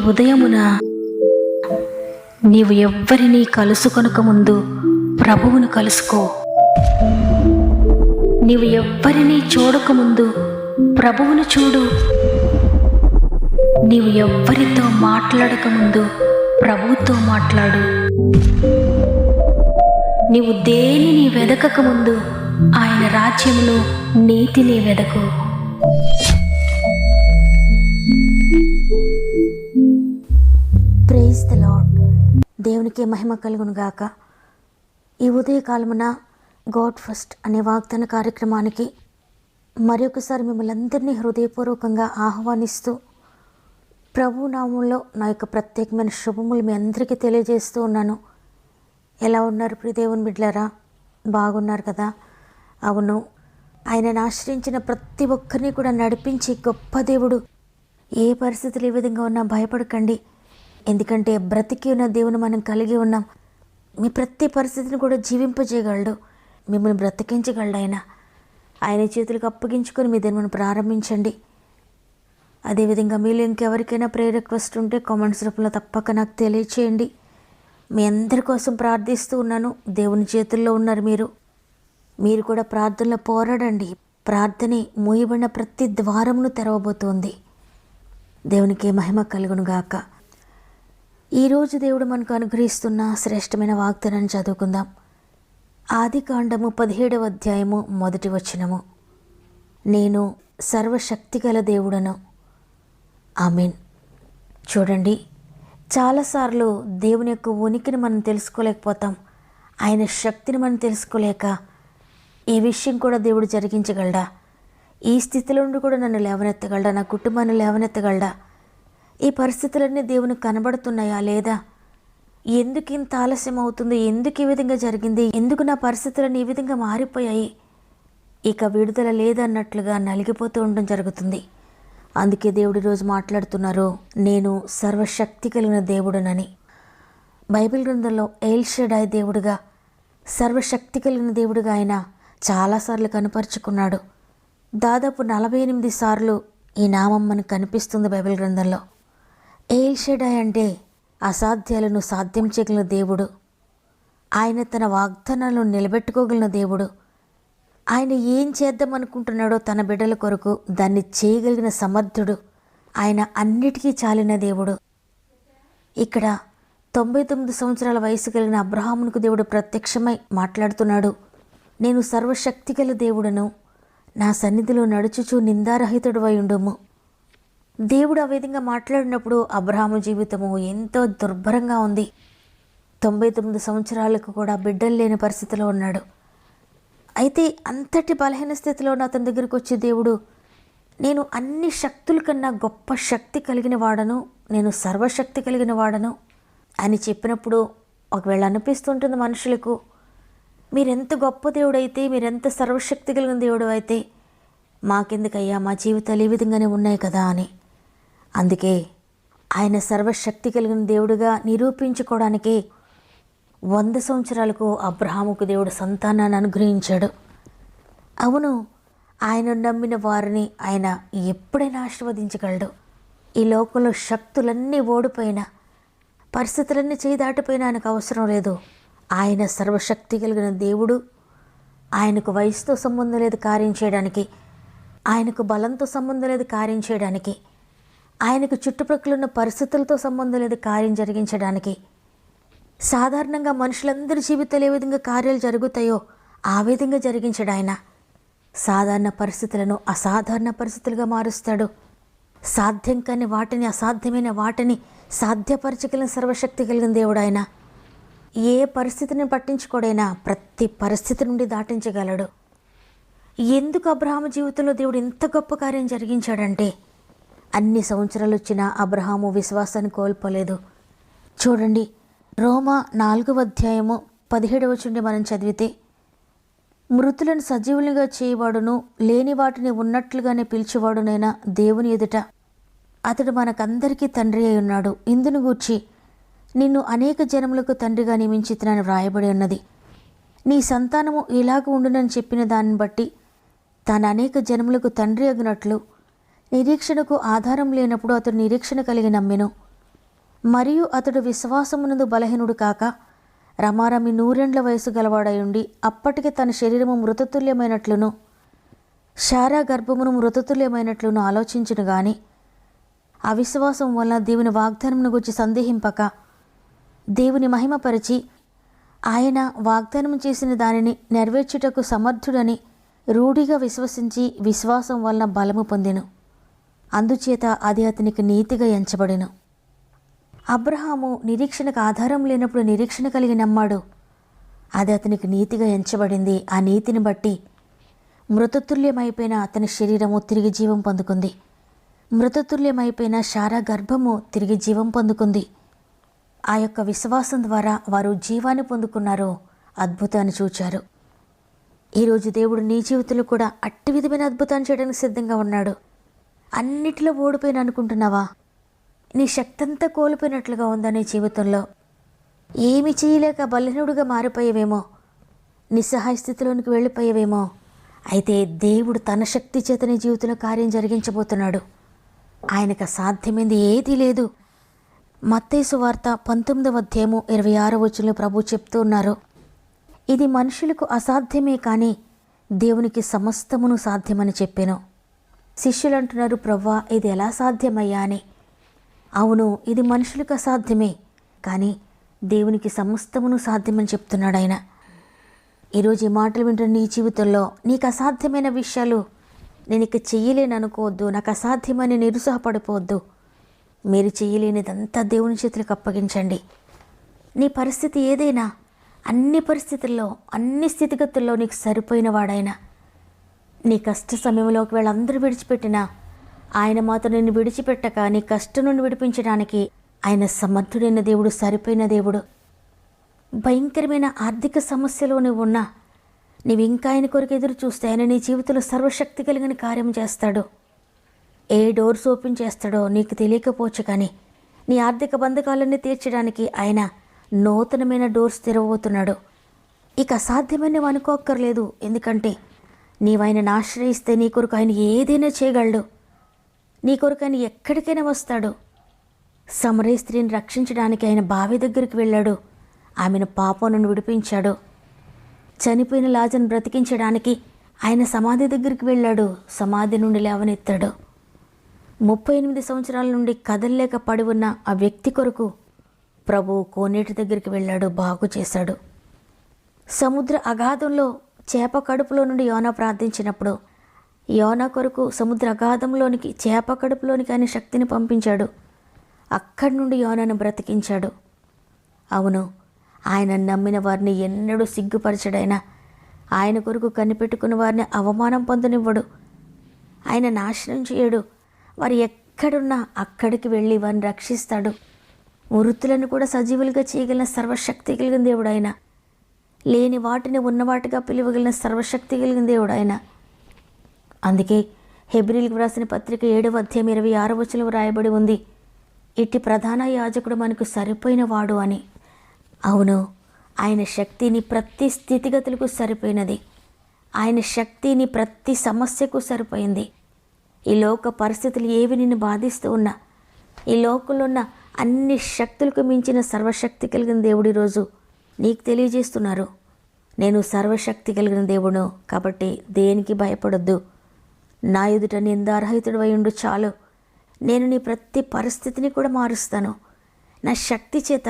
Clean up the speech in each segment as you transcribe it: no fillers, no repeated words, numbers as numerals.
ఉదయమున నీవు ఎవ్వరినీ కలుసుకొనక ముందు ప్రభువును కలుసుకో. నీవు ఎవ్వరినీ చూడకముందు ప్రభువును చూడు. నీవు ఎవ్వరితో మాట్లాడకముందు ప్రభువుతో మాట్లాడు. నీవు దేనిని వెదకకముందు ఆయన రాజ్యమును నీతిని వెదకు. Praise the lord. దేవునికి మహిమ కలుగును గాక. ఈ ఉదయకాలమున గాడ్ ఫస్ట్ అనే వాగ్దాన కార్యక్రమానికి మరొకసారి మిమ్మల్ని అందరినీ హృదయపూర్వకంగా ఆహ్వానిస్తూ ప్రభు నామంలో నా యొక్క ప్రత్యేకమైన శుభములు మీ అందరికీ తెలియజేస్తూ ఉన్నాను. ఎలా ఉన్నారు ప్రియ దేవుని బిడ్డలారా? బాగున్నారు కదా? అవును, ఆయనను ఆశ్రయించిన ప్రతి ఒక్కరిని కూడా నడిపించి గొప్ప దేవుడు. ఏ పరిస్థితులు ఏ విధంగా ఉన్నా భయపడకండి, ఎందుకంటే బ్రతికి ఉన్న దేవుని మనం కలిగి ఉన్నాం. మీ ప్రతి పరిస్థితిని కూడా జీవింపజేయగలడు, మిమ్మల్ని బ్రతికించగలడు. ఆయన చేతులకు అప్పగించుకొని మీ దినమును ప్రారంభించండి. అదేవిధంగా మీలో ఇంకెవరికైనా ప్రేయర్ రిక్వెస్ట్ ఉంటే కామెంట్స్ రూపంలో తప్పక నాకు తెలియచేయండి. మీ అందరి కోసం ప్రార్థిస్తూ ఉన్నాను. దేవుని చేతుల్లో ఉన్నారు మీరు కూడా ప్రార్థనలో పోరాడండి. ప్రార్థనే మూయబడిన ప్రతి ద్వారమును తెరవబోతోంది. దేవునికి మహిమ కలుగును గాక. ఈరోజు దేవుడు మనకు అనుగ్రహిస్తున్న శ్రేష్టమైన వాగ్దానాన్ని చదువుకుందాం. ఆదికాండము 17వ అధ్యాయము 1వ వచనము. నేను సర్వశక్తిగల దేవుడను. ఆమేన్. చూడండి, చాలాసార్లు దేవుని యొక్క ఉనికిని మనం తెలుసుకోలేకపోతాం. ఆయన శక్తిని మనం తెలుసుకోలేక ఈ విషయం కూడా దేవుడు జరిగించగలడా, ఈ స్థితిలో నుండి కూడా నన్ను లేవనెత్తగలడా, నా కుటుంబాన్ని లేవనెత్తగలడా, ఈ పరిస్థితులన్నీ దేవునికి కనబడుతున్నాయా లేదా, ఎందుకు ఇంత ఆలస్యం అవుతుంది, ఎందుకు ఈ విధంగా జరిగింది, ఎందుకు నా పరిస్థితులన్నీ ఈ విధంగా మారిపోయాయి, ఇక విడుదల లేదన్నట్లుగా నలిగిపోతూ ఉండడం జరుగుతుంది. అందుకే దేవుడు ఈరోజు మాట్లాడుతున్నారు, నేను సర్వశక్తి కలిగిన దేవుడునని. బైబిల్ గ్రంథంలో ఎల్ షడాయ్ దేవుడుగా, సర్వశక్తి కలిగిన దేవుడుగా ఆయన చాలాసార్లు కనపరుచుకున్నాడు. దాదాపు 48 సార్లు ఈ నామం మనకు కనిపిస్తుంది బైబిల్ గ్రంథంలో. ఎల్ షడాయ్ అంటే అసాధ్యాలను సాధ్యం చేయగలిగిన దేవుడు. ఆయన తన వాగ్దానాలను నిలబెట్టుకోగలిగిన దేవుడు. ఆయన ఏం చేద్దామనుకుంటున్నాడో తన బిడ్డల కొరకు దాన్ని చేయగలిగిన సమర్థుడు. ఆయన అన్నిటికీ చాలిన దేవుడు. ఇక్కడ 99 సంవత్సరాల వయసు కలిగిన అబ్రహామునకు దేవుడు ప్రత్యక్షమై మాట్లాడుతున్నాడు. నేను సర్వశక్తి గల దేవుడను, నా సన్నిధిలో నడుచుచు నిందారహితుడు అయి ఉండుము. దేవుడు ఆ విధంగా మాట్లాడినప్పుడు అబ్రహాము జీవితము ఎంతో దుర్భరంగా ఉంది. 99 సంవత్సరాలకు కూడా బిడ్డలు లేని పరిస్థితిలో ఉన్నాడు. అయితే అంతటి బలహీన స్థితిలో ఉన్న అతని దగ్గరికి వచ్చే దేవుడు, నేను అన్ని శక్తుల కన్నా గొప్ప శక్తి కలిగిన వాడను, నేను సర్వశక్తి కలిగిన వాడను అని చెప్పినప్పుడు ఒకవేళ అనిపిస్తుంటుంది మనుషులకు, మీరెంత గొప్ప దేవుడైతే, మీరెంత సర్వశక్తి కలిగిన దేవుడు అయితే మాకెందుకయ్యా, మా జీవితాలు ఈ విధంగానే ఉన్నాయి కదా అని. అందుకే ఆయన సర్వశక్తి కలిగిన దేవుడుగా నిరూపించుకోవడానికి 100 సంవత్సరాలకు అబ్రహాముకు దేవుడు సంతానాన్ని అనుగ్రహించాడు. అవును, ఆయన నమ్మిన వారిని ఆయన ఎప్పుడైనా ఆశీర్వదించగలడు. ఈ లోకంలో శక్తులన్నీ ఓడిపోయినా, పరిస్థితులన్నీ చేయి దాటిపోయినా ఆయనకు అవసరం లేదు. ఆయన సర్వశక్తి కలిగిన దేవుడు. ఆయనకు వయసుతో సంబంధం లేదు కార్యం చేయడానికి, ఆయనకు బలంతో సంబంధం లేదు కార్యం చేయడానికి, ఆయనకు చుట్టుప్రక్కల ఉన్న పరిస్థితులతో సంబంధం లేదు కార్యం జరిగించడానికి. సాధారణంగా మనుషులందరి జీవితాలు ఏ విధంగా కార్యాలు జరుగుతాయో ఆ విధంగా జరిగించాడు ఆయన. సాధారణ పరిస్థితులను అసాధారణ పరిస్థితులుగా మారుస్తాడు. సాధ్యం కాని వాటిని, అసాధ్యమైన వాటిని సాధ్యపరచగలిగిన సర్వశక్తి కలిగిన దేవుడు ఆయన. ఏ పరిస్థితిని పట్టించుకోడైనా ప్రతి పరిస్థితి నుండి దాటించగలడు. ఎందుకు అబ్రహాము జీవితంలో దేవుడు ఇంత గొప్ప కార్యం జరిగించాడంటే, అన్ని సంవత్సరాలు వచ్చినా అబ్రహాము విశ్వాసాన్ని కోల్పోలేదు. చూడండి, రోమా 4వ అధ్యాయము 17వ వచనం మనం చదివితే, మృతులను సజీవులుగా చేయవాడును, లేని వాటిని ఉన్నట్లుగానే పిలిచేవాడునైనా దేవుని ఎదుట అతడు మనకందరికీ తండ్రి అయి ఉన్నాడు. ఇందును గూర్చి నిన్ను అనేక జనములకు తండ్రిగా నియమించితినని వ్రాయబడి ఉన్నది. నీ సంతానము ఇలాగ ఉండునని చెప్పిన దాన్ని బట్టి తాను అనేక జనములకు తండ్రి అగునట్లు నిరీక్షణకు ఆధారం లేనప్పుడు అతడు నిరీక్షణ కలిగి నమ్మెను. మరియు అతడు విశ్వాసమునందు బలహీనుడు కాక రమారమి 100 వయసు గలవాడై ఉండి అప్పటికి తన శరీరము మృతతుల్యమైనట్లును శారా గర్భమును మృతతుల్యమైనట్లును ఆలోచించును గాని అవిశ్వాసం వలన దేవుని వాగ్దానమును గురించి సందేహింపక దేవుని మహిమపరిచి ఆయన వాగ్దానం చేసిన దానిని నెరవేర్చుటకు సమర్థుడని రూఢిగా విశ్వసించి విశ్వాసం వలన బలము పొందెను. అందుచేత అది అతనికి నీతిగా ఎంచబడెను. అబ్రహాము నిరీక్షణకు ఆధారం లేనప్పుడు నిరీక్షణ కలిగి నమ్మాడు. అది అతనికి నీతిగా ఎంచబడింది. ఆ నీతిని బట్టి మృతతుల్యమైపోయిన అతని శరీరము తిరిగి జీవం పొందుకుంది. మృతతుల్యమైపోయిన శారా గర్భము తిరిగి జీవం పొందుకుంది. ఆ యొక్క విశ్వాసం ద్వారా వారు జీవాన్ని పొందుకున్నారు, అద్భుతాన్ని చూచారు. ఈరోజు దేవుడు నీ జీవితంలో కూడా అట్టి విధమైన అద్భుతాన్ని చేయడానికి సిద్ధంగా ఉన్నాడు. అన్నిటిలో ఓడిపోయిన అనుకుంటున్నావా? నీ శక్తి అంతా కోల్పోయినట్లుగా ఉందా? నీ జీవితంలో ఏమి చేయలేక బలహీనుడిగా మారిపోయేవేమో, నిస్సహాయ స్థితిలోనికి వెళ్ళిపోయేవేమో. అయితే దేవుడు తన శక్తి చేత నీ జీవితంలో కార్యం జరిగించబోతున్నాడు. ఆయనకు అసాధ్యమైంది ఏదీ లేదు. మత్తయి సువార్త 19వ అధ్యాయము 26వ వచనంలో ప్రభు చెప్తూ ఉన్నారు, ఇది మనుషులకు అసాధ్యమే కానీ దేవునికి సమస్తమును సాధ్యమని చెప్పాను. శిష్యులు అంటున్నారు, ప్రవ్వా ఇది ఎలా సాధ్యమయ్యా అని. అవును, ఇది మనుషులకు అసాధ్యమే కానీ దేవునికి సమస్తమును సాధ్యమని చెప్తున్నాడు ఆయన. ఈరోజు ఈ మాటలు వింటున్న నీ జీవితంలో నీకు అసాధ్యమైన విషయాలు నేను ఇక చెయ్యలేను అనుకోవద్దు, నాకు అసాధ్యమని నిరుత్సాహపడిపోవద్దు. మీరు చేయలేనిదంతా దేవుని చేతులకు అప్పగించండి. నీ పరిస్థితి ఏదైనా, అన్ని పరిస్థితుల్లో, అన్ని స్థితిగతుల్లో నీకు సరిపోయిన వాడైనా, నీ కష్ట సమయంలోకి వీళ్ళందరూ విడిచిపెట్టినా ఆయన మాత్రం నిన్ను విడిచిపెట్టక నీ కష్టం నుండి విడిపించడానికి ఆయన సమర్థుడైన దేవుడు, సరిపోయిన దేవుడు. భయంకరమైన ఆర్థిక సమస్యలో నువ్వు ఉన్నా నీవు ఇంకా ఆయన కొరకు ఎదురు చూస్తే ఆయన నీ జీవితంలో సర్వశక్తి కలిగిన కార్యం చేస్తాడు. ఏ డోర్స్ ఓపెన్ చేస్తాడో నీకు తెలియకపోవచ్చు కానీ నీ ఆర్థిక బంధకాలన్నీ తీర్చడానికి ఆయన నూతనమైన డోర్స్ తెరవబోతున్నాడు. ఇక అసాధ్యమని నువ్వు అనుకోక్కర్లేదు. ఎందుకంటే నీవు ఆయనను ఆశ్రయిస్తే నీ కొరకు ఆయన ఏదైనా చేయగలడు. నీ కొరకు ఆయన ఎక్కడికైనా వస్తాడు. సమరయ స్త్రీని రక్షించడానికి ఆయన బావి దగ్గరికి వెళ్ళాడు. ఆమెను పాపం నుండి విడిపించాడు. చనిపోయిన లాజరును బ్రతికించడానికి ఆయన సమాధి దగ్గరికి వెళ్ళాడు. సమాధి నుండి లేవనెత్తాడు. 38 సంవత్సరాల నుండి కదలలేక పడి ఉన్న ఆ వ్యక్తి కొరకు ప్రభువు కోనేటి దగ్గరికి వెళ్ళాడు, బాగు చేశాడు. సముద్ర అగాధంలో చేప కడుపులో నుండి యోనా ప్రార్థించినప్పుడు యోనా కొరకు సముద్ర అగాధంలోనికి, చేప కడుపులోనికి ఆయన శక్తిని పంపించాడు. అక్కడి నుండి యోనాను బ్రతికించాడు. అవును, ఆయన నమ్మిన వారిని ఎన్నడూ సిగ్గుపరచడైనా, ఆయన కొరకు కనిపెట్టుకున్న వారిని అవమానం పొందనివ్వడు. ఆయన నాశనం చేయడు. వారు ఎక్కడున్నా అక్కడికి వెళ్ళి వారిని రక్షిస్తాడు. మృతులను కూడా సజీవులుగా చేయగలిగిన సర్వశక్తి కలిగిన దేవుడు ఆయన. లేని వాటిని ఉన్నవాటిగా పిలువగలిగిన సర్వశక్తి కలిగిన దేవుడు ఆయన. అందుకే హెబ్రీలకు వ్రాసిన పత్రిక 7వ అధ్యాయం 26వ వచనంలో రాయబడి ఉంది, ఇట్టి ప్రధాన యాజకుడు మనకు సరిపోయిన వాడు అని. అవును, ఆయన శక్తిని ప్రతి స్థితిగతులకు సరిపోయినది. ఆయన శక్తిని ప్రతి సమస్యకు సరిపోయింది. ఈ లోక పరిస్థితులు ఏవి నిన్ను బాధిస్తూ ఉన్నా, ఈ లోకంలో ఉన్న అన్ని శక్తులకు మించిన సర్వశక్తి కలిగిన దేవుడు ఈరోజు నీకు తెలియజేస్తున్నారు, నేను సర్వశక్తి కలిగిన దేవుడు కాబట్టి దేనికి భయపడొద్దు. నా ఎదుట నిందారహితుడు అయ్యుండు చాలు. నేను నీ ప్రతి పరిస్థితిని కూడా మారుస్తాను. నా శక్తి చేత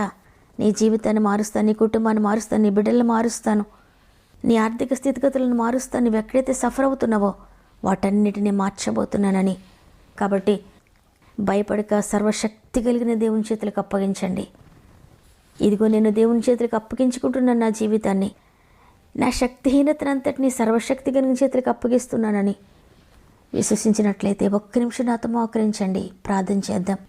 నీ జీవితాన్ని మారుస్తాను, నీ కుటుంబాన్ని మారుస్తాను, నీ బిడ్డలను మారుస్తాను, నీ ఆర్థిక స్థితిగతులను మారుస్తాను. నువ్వు ఎక్కడైతే సఫర్ అవుతున్నావో వాటన్నిటిని మార్చబోతున్నానని. కాబట్టి భయపడక సర్వశక్తి కలిగిన దేవుని చేతులకు అప్పగించండి. ఇదిగో నేను దేవుని చేతులకు అప్పగించుకుంటున్నాను నా జీవితాన్ని, నా శక్తిహీనతనంతటిని సర్వశక్తి కలిగిన చేతులకు అప్పగిస్తున్నానని విశ్వసించినట్లయితే ఒక్క నిమిషం నాతో మోకరించండి, ప్రార్థన చేద్దాం.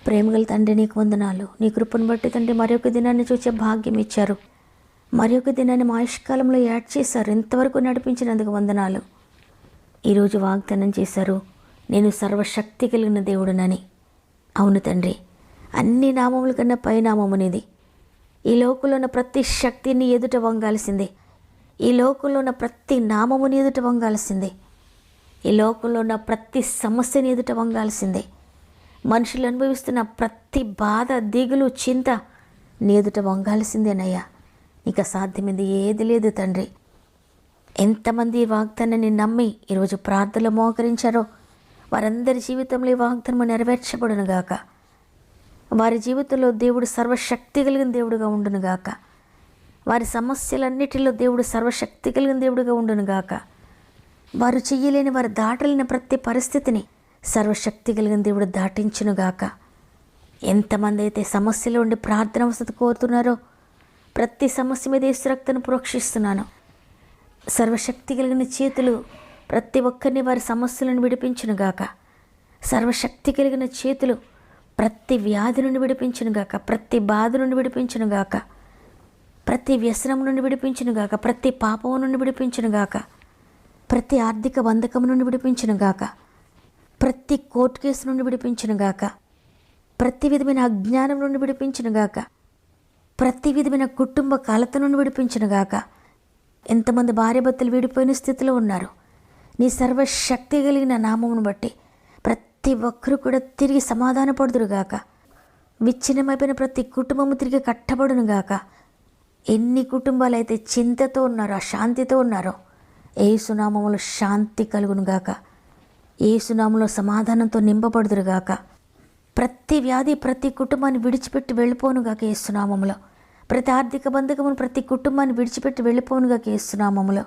ప్రేమగల తండ్రి, నీకు వందనాలు. నీ కృపను బట్టి తండ్రి మరొక దినాన్ని చూసే భాగ్యం ఇచ్చారు. మరొక దినాన్ని మా ఆయుష్కాలంలో యాడ్ చేశారు. ఇంతవరకు నడిపించినందుకు వందనాలు. ఈరోజు వాగ్దానం చేశారు, నేను సర్వశక్తి కలిగిన దేవుడునని. అవును తండ్రి, అన్ని నామముల కన్నా పైనామమునిది. ఈ లోకంలో ఉన్న ప్రతి శక్తిని ఎదుట వంగాల్సిందే. ఈ లోకంలో ఉన్న ప్రతి నామముని ఎదుట వంగాల్సిందే. ఈ లోకంలో ఉన్న ప్రతి సమస్యని ఎదుట వంగాల్సిందే. మనుషులు అనుభవిస్తున్న ప్రతి బాధ, దిగులు, చింత నీ ఎదుట వంగాల్సిందేనయ్యా. ఇక సాధ్యమైంది ఏది లేదు తండ్రి. ఎంతమంది ఈ వాగ్దానాన్ని నమ్మి ఈరోజు ప్రార్థనలో మోకరించారో వారందరి జీవితంలో ఈ వాగ్దానము నెరవేర్చబడునుగాక. వారి జీవితంలో దేవుడు సర్వశక్తి కలిగిన దేవుడుగా ఉండునుగాక. వారి సమస్యలన్నిటిలో దేవుడు సర్వశక్తి కలిగిన దేవుడుగా ఉండునుగాక. వారు చెయ్యలేని, వారు దాటలేని ప్రతి పరిస్థితిని సర్వశక్తి కలిగిన దేవుడు దాటించునుగాక. ఎంతమంది అయితే సమస్యలో ఉండి ప్రార్థన అవసరం కోరుతున్నారో ప్రతి సమస్య మీద యేసు రక్తాన్ని ప్రోక్షిస్తున్నాను. సర్వశక్తి కలిగిన చేతులు ప్రతి ఒక్కరిని వారి సమస్యలను విడిపించునుగాక. సర్వశక్తి కలిగిన చేతులు ప్రతి వ్యాధి నుండి విడిపించునుగాక. ప్రతి బాధ నుండి విడిపించునుగాక. ప్రతి వ్యసనం నుండి విడిపించునుగాక. ప్రతి పాపం నుండి విడిపించునుగాక. ప్రతి ఆర్థిక బంధకం నుండి విడిపించునుగాక. ప్రతి కోర్టు కేసు నుండి విడిపించునుగాక. ప్రతి విధమైన అజ్ఞానం నుండి విడిపించునుగాక. ప్రతి విధమైన కుటుంబ కలత నుండి విడిపించునుగాక. ఎంతమంది భార్యాభర్తలు విడిపోయిన స్థితిలో ఉన్నారు, నీ సర్వశక్తి కలిగిన నామమును బట్టి ప్రతి ఒక్కరూ కూడా తిరిగి సమాధానపడుదురుగాక. విచ్ఛిన్నమైపోయిన ప్రతి కుటుంబము తిరిగి కట్టబడునుగాక. ఎన్ని కుటుంబాలు అయితే చింతతో ఉన్నారో, అశాంతితో ఉన్నారో, యేసునామములో శాంతి కలుగునుగాక. యేసునామములో సమాధానంతో నింపబడుదురుగాక. ప్రతి వ్యాధి ప్రతి కుటుంబాన్ని విడిచిపెట్టి వెళ్ళిపోనుగాక యేసునామములో. ప్రతి ఆర్థిక బంధకమును ప్రతి కుటుంబాన్ని విడిచిపెట్టి వెళ్ళిపోనుగాక యేసునామములో.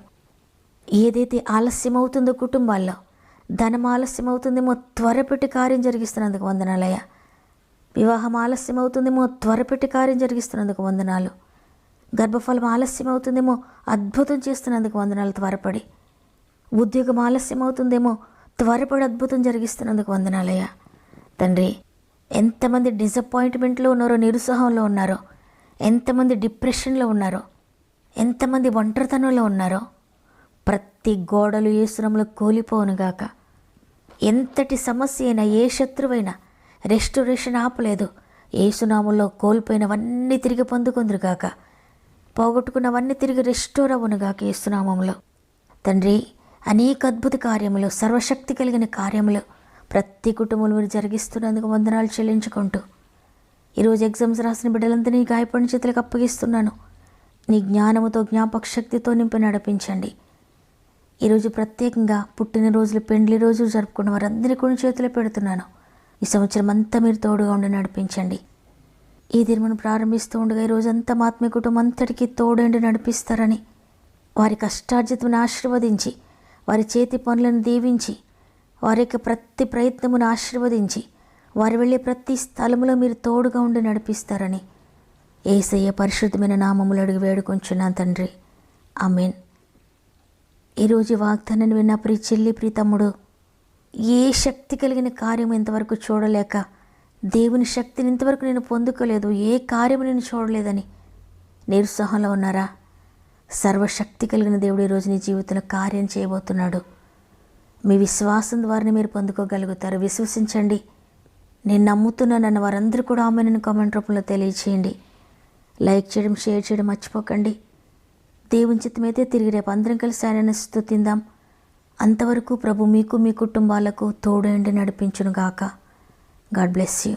ఏదైతే ఆలస్యం అవుతుందో కుటుంబాల్లో, ధనం ఆలస్యం అవుతుందేమో త్వరపెట్టి కార్యం జరిగిస్తున్నందుకు వందనాలయ్యా. వివాహం ఆలస్యం అవుతుందేమో త్వరపెట్టి కార్యం జరిగిస్తున్నందుకు వందనాలు. గర్భఫలం ఆలస్యం అవుతుందేమో అద్భుతం చేస్తున్నందుకు వందనాలు త్వరపడి. ఉద్యోగం ఆలస్యం అవుతుందేమో త్వరపడి అద్భుతం జరిగిస్తున్నందుకు వందనాలయ్యా. తండ్రి, ఎంతమంది డిసప్పాయింట్మెంట్లో ఉన్నారో, నిరుత్సాహంలో ఉన్నారో, ఎంతమంది డిప్రెషన్లో ఉన్నారో, ఎంతమంది ఒంటరితనంలో ఉన్నారో ప్రతి గోడలు యేసునామములో కూలిపోనుగాక. ఎంతటి సమస్య అయినా, ఏ శత్రువైనా రెస్టోరేషన్ ఆపలేదు. యేసునామములో కోల్పోయినవన్నీ తిరిగి పొందుకుందురుగాక. పోగొట్టుకున్నవన్నీ తిరిగి రెస్టోర్ అవ్వనుగాక యేసునామములో. తండ్రి, అనేక అద్భుత కార్యములు, సర్వశక్తి కలిగిన కార్యములు ప్రతి కుటుంబంలో మీరు జరిగిస్తున్నందుకు వందనాలు చెల్లించుకుంటూ, ఈరోజు ఎగ్జామ్స్ రాసిన బిడ్డలందరినీ గాయపడిన చేతులకు అప్పగిస్తున్నాను. నీ జ్ఞానముతో, జ్ఞాపక శక్తితో నింపి నడిపించండి. ఈరోజు ప్రత్యేకంగా పుట్టినరోజులు, పెండ్లి రోజులు జరుపుకున్న వారందరినీ కూడా చేతులు పెడుతున్నాను. ఈ సంవత్సరం అంతా మీరు తోడుగా ఉండి నడిపించండి. ఈ దినమును ప్రారంభిస్తూ ఉండగా ఈరోజంతా మా ఆత్మీయ కుటుంబం అంతటికీ తోడండి నడిపిస్తారని, వారి కష్టార్జితమును ఆశీర్వదించి, వారి చేతి పనులను దీవించి, వారి యొక్క ప్రతి ప్రయత్నమును ఆశీర్వదించి, వారు వెళ్ళే ప్రతి స్థలములో మీరు తోడుగా ఉండి నడిపిస్తారని యేసయ్య పరిశుద్ధమైన నామములు అడిగి వేడుకొంచున్నాను తండ్రి. ఆమేన్. ఈరోజు వాగ్దానాన్ని విన్న ప్రియ చెల్లి, ప్రియ తమ్ముడు, ఏ శక్తి కలిగిన కార్యం ఇంతవరకు చూడలేక, దేవుని శక్తిని ఇంతవరకు నేను పొందుకోలేదు, ఏ కార్యము నేను చూడలేదని నిరుత్సాహంలో ఉన్నారా? సర్వశక్తి కలిగిన దేవుడు ఈరోజు నీ జీవితంలో కార్యం చేయబోతున్నాడు. మీ విశ్వాసం ద్వారా మీరు పొందుకోగలుగుతారు. విశ్వసించండి. నేను నమ్ముతున్నానన్న వారందరూ కూడా ఆమెను కామెంట్ రూపంలో తెలియచేయండి. లైక్ చేయడం, షేర్ చేయడం మర్చిపోకండి. దేవుని చిత్తమైతే తిరిగి రేపు అందరం కలిసి ఆయనను స్తుతిందాం. అంతవరకు ప్రభు మీకు, మీ కుటుంబాలకు తోడేండి నడిపించును గాక. God bless you.